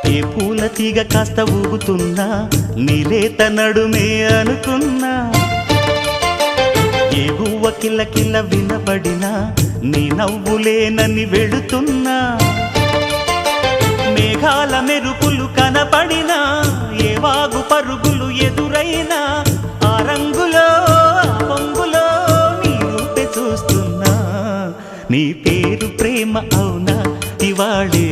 ఏ పూల తీగ కాస్త ఊగుతున్నా నీలేత నడుమే అనుకున్నా ఏ గువ్వ కిల్ల కిల్ల వినబడినా నీ నవ్వులేనని వెళుతున్నా మేఘాల మెరుపులు కనపడినా ఏ వాగు పరుగులు ఎదురైనా ఆ రంగులో ఆ పొంగులో నీ రూపే చూస్తున్నా నీ పేరు ప్రేమ అవునా ఇవాళే